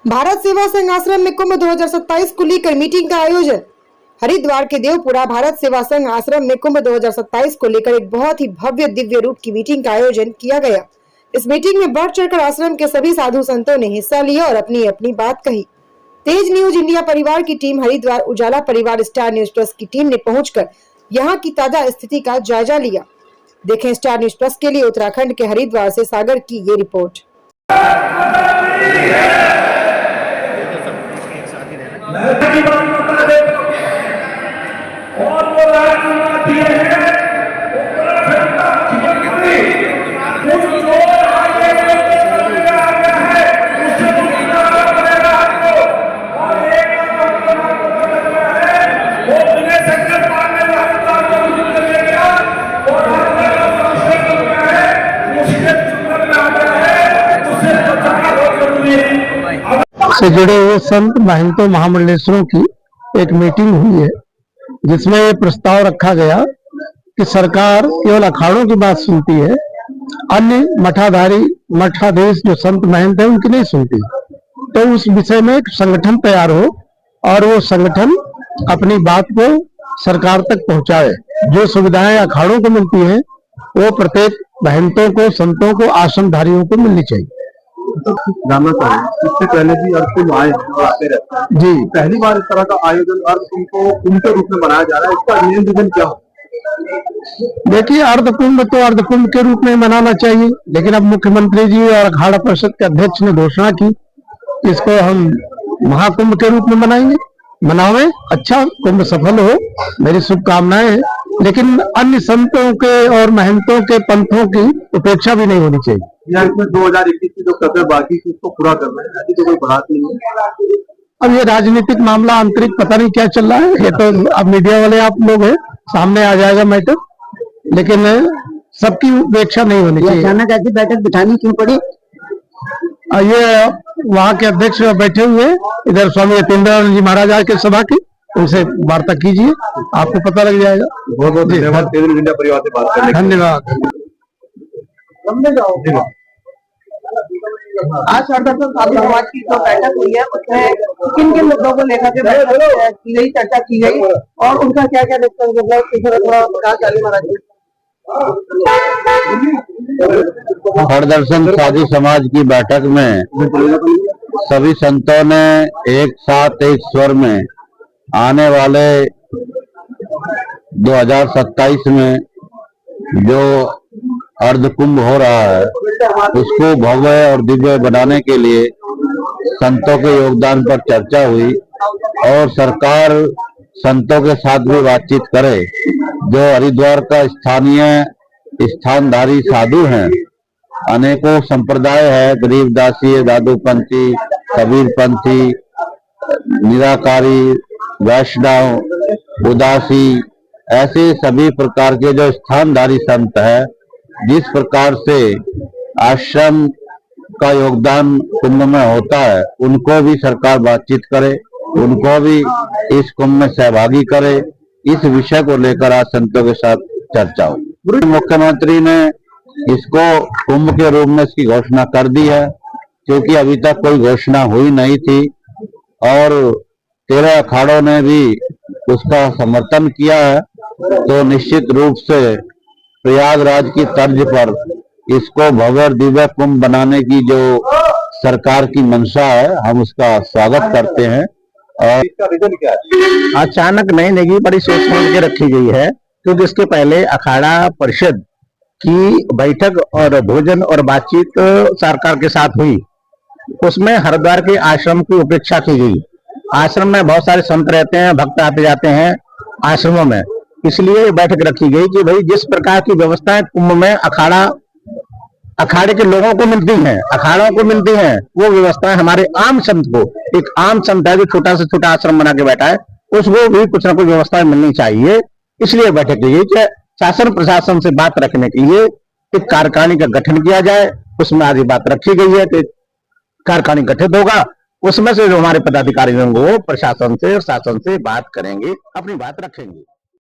भारत सेवा संघ आश्रम में कुंभ 2027 को लेकर मीटिंग का आयोजन। हरिद्वार के देवपुरा भारत सेवा संघ आश्रम में कुंभ 2027 को लेकर एक बहुत ही भव्य दिव्य रूप की मीटिंग का आयोजन किया गया। इस मीटिंग में बढ़ चढ़कर आश्रम के सभी साधु संतों ने हिस्सा लिया और अपनी अपनी बात कही। तेज न्यूज इंडिया परिवार की टीम, हरिद्वार उजाला परिवार, स्टार न्यूज प्लस की टीम ने पहुंचकर यहाँ की ताजा स्थिति का जायजा लिया। देखें स्टार न्यूज प्लस के लिए उत्तराखंड के हरिद्वार से सागर की ये रिपोर्ट। और वो राजनीति है से जुड़े हुए संत महंतों महामंडलेश्वरों की एक मीटिंग हुई है, जिसमें ये प्रस्ताव रखा गया कि सरकार केवल अखाड़ों की बात सुनती है, अन्य मठाधीश जो संत महंत है उनकी नहीं सुनती। तो उस विषय में एक संगठन तैयार हो और वो संगठन अपनी बात को सरकार तक पहुंचाए। जो सुविधाएं अखाड़ों को मिलती हैं वो प्रत्येक महंतों को, संतों को, आश्रमधारियों को मिलनी चाहिए। जानना चाहिए, इससे पहले भी अर्थ कुंभ आए आते रहते हैं जी। पहली बार इस तरह का आयोजन अर्थ कुंभ को कुंभ के रूप में मनाया जा रहा है, इसका मेन रीजन क्या हो? देखिए, अर्ध कुंभ तो अर्ध कुंभ के रूप में मनाना चाहिए, लेकिन अब मुख्यमंत्री जी और अखाड़ा परिषद के अध्यक्ष ने घोषणा की, इसको हम महाकुंभ के रूप में मनाएंगे। मनावे, अच्छा कुंभ सफल हो, मेरी शुभकामनाएं हैं। लेकिन अन्य संतों के और महंतों के पंथों की उपेक्षा भी नहीं होनी चाहिए। या इसमें 2021 की जो कसर बाकी थी उसको पूरा करना है, ऐसी तो कोई बात नहीं है। अब ये राजनीतिक मामला आंतरिक पता नहीं क्या चल रहा है, ये तो अब मीडिया वाले आप लोग हैं, सामने आ जाएगा मैटर, लेकिन सबकी उपेक्षा नहीं होनी चाहिए। अचानक ऐसी बैठक बिठानी क्यों पड़ी? ये वहाँ के अध्यक्ष बैठे हुए, इधर स्वामी यतीन्द्रानंद जी महाराज के सभा की, उनसे वार्ता कीजिए, आपको पता लग जाएगा। बहुत बहुत धन्यवाद तेज न्यूज इंडिया परिवार से बात करने के लिए। धन्यवाद। आज साधु समाज की जो बैठक हुई है उसमें किन किन मुद्दों को लेकर के बैठक की गई, चर्चा की गई और उनका क्या क्या हरदर्शन साधु समाज की बैठक में सभी संतों ने एक साथ एक स्वर में आने वाले 2027 में जो अर्ध कुंभ हो रहा है उसको भव्य और दिव्य बनाने के लिए संतों के योगदान पर चर्चा हुई और सरकार संतों के साथ भी बातचीत करे। जो हरिद्वार का स्थानीय स्थानधारी साधु हैं, अनेकों संप्रदाय है, गरीबदासी, दादूपंथी, कबीरपंथी, निराकारी, वैष्णव, उदासी, ऐसे सभी प्रकार के जो स्थानधारी संत है, जिस प्रकार से आश्रम का योगदान कुंभ में होता है, उनको भी सरकार बातचीत करे, उनको भी इस कुंभ में सहभागी करे। इस विषय को लेकर आज संतों के साथ चर्चा हो। मुख्यमंत्री ने इसको कुंभ के रूप में इसकी घोषणा कर दी है, क्योंकि अभी तक कोई घोषणा हुई नहीं थी और 13 अखाड़ों ने भी उसका समर्थन किया है। तो निश्चित रूप से प्रयागराज की तर्ज पर इसको भव्य दिव्य कुंभ बनाने की जो सरकार की मंशा है, हम उसका स्वागत करते हैं। और इसका रीजन क्या है? अचानक नहीं लगी, बड़ी सोच समझ के रखी गई है, क्योंकि इसके पहले अखाड़ा परिषद की बैठक और भोजन और बातचीत सरकार के साथ हुई, उसमें हरिद्वार के आश्रम की उपेक्षा की गई। आश्रम में बहुत सारे संत रहते हैं, भक्त आते जाते हैं आश्रमों में, इसलिए बैठक रखी गई कि भाई जिस प्रकार की व्यवस्थाएं कुंभ में अखाड़े के लोगों को मिलती हैं, अखाड़ों को मिलती हैं, वो व्यवस्थाएं हमारे आम संत को, एक आम संत है जो छोटा से छोटा आश्रम बना के बैठा है, उसको भी कुछ ना कुछ व्यवस्थाएं मिलनी चाहिए। इसलिए बैठक की गई कि शासन प्रशासन से बात रखने के लिए एक कार्यकारिणी का गठन किया जाए। उसमें आधी बात रखी गई है कि कार्यकारिणी गठित होगा, उसमें से जो हमारे पदाधिकारी होंगे वो प्रशासन से और शासन से बात करेंगे, अपनी बात रखेंगे।